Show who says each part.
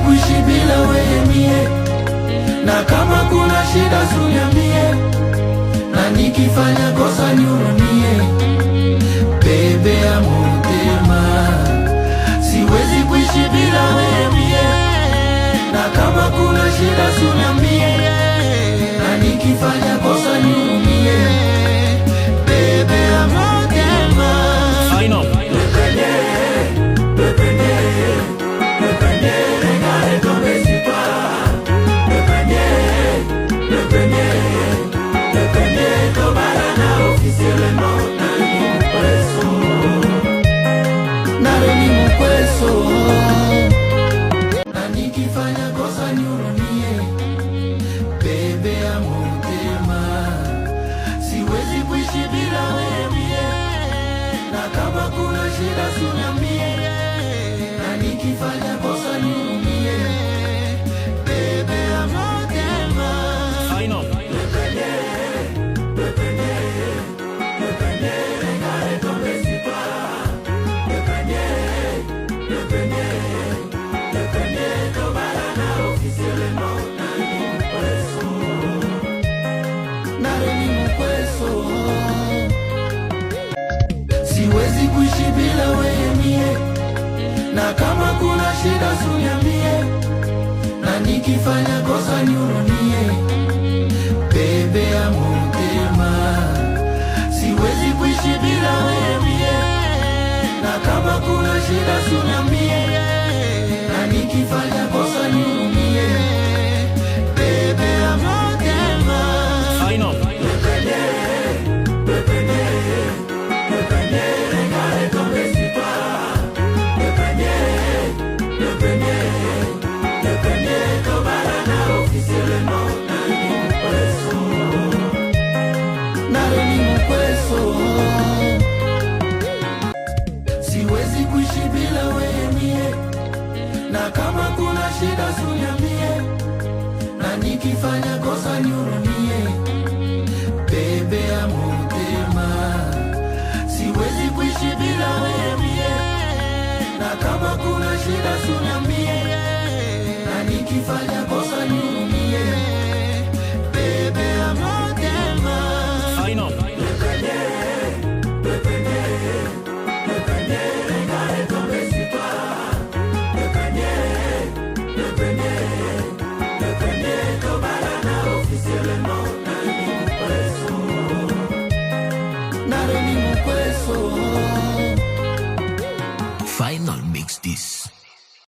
Speaker 1: kuishi bila wewe mie, na kama kuna shida uniambie, na nikifanya kosa nihurumie. Bebe ya motema, siwezi kuishi bila wewe mie, na kama kuna shida uniambie, na nikifanya kosa nihurumie. Bebe ya motema,
Speaker 2: I know.
Speaker 1: na nikifanya kosa nihurumie. Bebe ya motema, siwezi kuishi bila wewe mie, na kama kuna shida uniambie, na nikifanya kosa nihurumie. Bebe ya motema,
Speaker 2: I know.
Speaker 1: siwezi kuishi bila wewe mie, na kama kuna shida uniambie, na nikifanya kosa nihurumie. Bebe ya motema, siwezi kuishi bila wewe mie, na kama kuna shida uniambie, na nikifanya kosa nihurumie. Bebe ya motema,
Speaker 2: I know.
Speaker 1: Bebe